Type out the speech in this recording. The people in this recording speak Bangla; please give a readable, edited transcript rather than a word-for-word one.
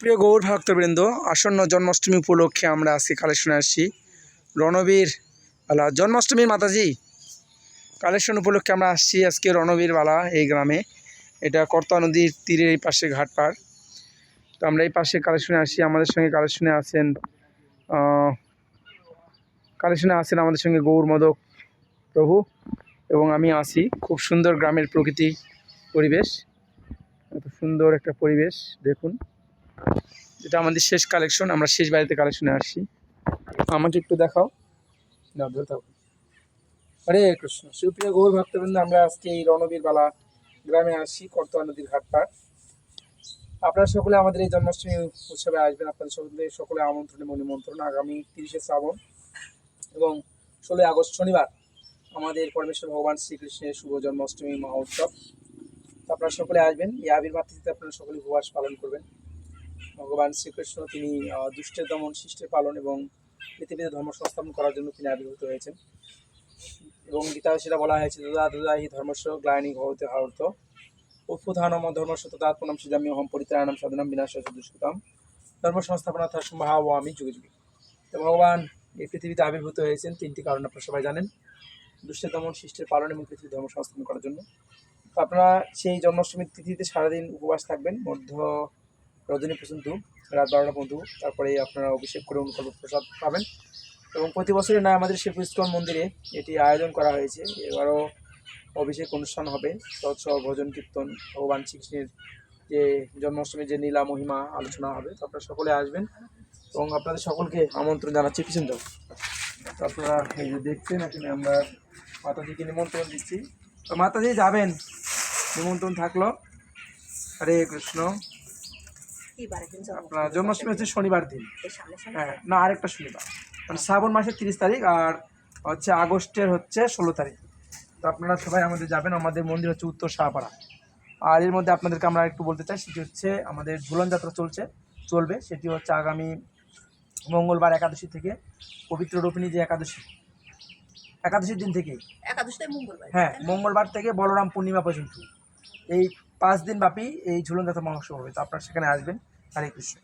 সুপ্রিয় গৌর ভক্তবৃন্দ, আসন্ন জন্মাষ্টমী উপলক্ষে আমরা আজকে কালেকশনে আসছি রণবীর বালা জন্মাষ্টমীর মাতাজি কালেকশন উপলক্ষে আমরা আসছি আজকে রণবীর বালা এই গ্রামে। এটা করতোয়া নদীর তীরের এই পাশে ঘাট পাড়। তো আমরা এই পাশে কালেকশনে আসছি। আমাদের সঙ্গে কালেকশনে আছেন আমাদের সঙ্গে গৌর মদক প্রভু এবং আমি আছি। খুব সুন্দর গ্রামের প্রকৃতি পরিবেশ, এত সুন্দর একটা পরিবেশ দেখুন। এটা আমাদের শেষ কালেকশন, আমরা শেষ বাড়িতে কালেকশনে আসছি। আমাকে একটু দেখাও না, হরে কৃষ্ণ। সুপ্রিয় গৌর ভক্তবৃন্দ, আমরা আজকে এই রণবীর বালা গ্রামে আসছি, করতোয়া নদীর ঘাট পাড়। আপনারা সকলে আমাদের এই জন্মাষ্টমী উৎসবে আসবেন। আপনাদের সকলে আমন্ত্রণে মনিমন্ত্রণ। আগামী 30শে শ্রাবণ এবং 16ই আগস্ট শনিবার আমাদের পরমেশ্বর ভগবান শ্রীকৃষ্ণের শুভ জন্মাষ্টমী মহোৎসব। আপনারা সকলে আসবেন। এই আবির্ভাব তিথিতে আপনারা সকলে উপবাস পালন করবেন। ভগবান শ্রীকৃষ্ণ তিনি দুষ্টের দমন, শিষ্টের পালন এবং পৃথিবীতে ধর্ম সংস্থাপন করার জন্য তিনি আবির্ভূত হয়েছেন। এবং গীতায় সেটা বলা হয়েছে, দুদা দুদা হি ধর্মস্ব গ্লানি ভবতে ভারত উৎফুধানম ধর্মস্ব তদাত্মনম সিজামি অহম পরিত্রাণাম সাধনাম বিনাশস্য দুষ্কৃতম ধর্ম সংস্থাপনার্থ সম্ভাবামি যুগে যুগে। তো ভগবান এই পৃথিবীতে আবির্ভূত হয়েছেন তিনটি কারণ আপনারা সবাই জানেন: দুষ্টের দমন, শিষ্টের পালন এবং পৃথিবীর ধর্ম সংস্থাপন করার জন্য। তো আপনারা সেই জন্মাষ্টমীর তিথিতে সারাদিন উপবাস থাকবেন, মধ্য রজনী পর্যন্ত, রাত 12টা পর্যন্ত। তারপরে আপনারা অভিষেক করে অনুকল্প প্রসাদ পাবেন। এবং প্রতি বছরের নয় আমাদের শিব ইস্কন মন্দিরে এটি আয়োজন করা হয়েছে। এবারও অভিষেক অনুষ্ঠান হবে, তৎসহ ভজন কীর্তন, ভগবান শ্রীকৃষ্ণের যে জন্মাষ্টমীর যে লীলা মহিমা আলোচনা হবে। তো আপনারা সকলে আসবেন এবং আপনাদের সকলকে আমন্ত্রণ জানাচ্ছি। পিছন যাও। তো আপনারা এই যে দেখছেন, এখানে আমরা মাতাজিকে নিমন্ত্রণ দিচ্ছি। তো মাতাজি যাবেন, নিমন্ত্রণ থাকলো। হরে কৃষ্ণ। আপনার জন্মাষ্টমী হচ্ছে শনিবার দিন, হ্যাঁ না, আরেকটা শনিবার, মানে শ্রাবণ মাসের 30 তারিখ আর হচ্ছে আগস্টের হচ্ছে 16 তারিখ। তো আপনারা সবাই আমাদের যাবেন। আমাদের মন্দির হচ্ছে উত্তর শাহপাড়া। আর এর মধ্যে আপনাদেরকে আমরা একটু বলতে চাই, সেটি হচ্ছে আমাদের ঝুলন যাত্রা চলবে। সেটি হচ্ছে আগামী মঙ্গলবার একাদশী থেকে, পবিত্র রূপিণী যে একাদশীর দিন থেকে, হ্যাঁ মঙ্গলবার থেকে বলরাম পূর্ণিমা পর্যন্ত এই 5 দিন ব্যাপী এই ঝুলন যাত্রা মহোৎসব হবে। তো আপনারা সেখানে আসবেন। হরে কৃষ্ণ।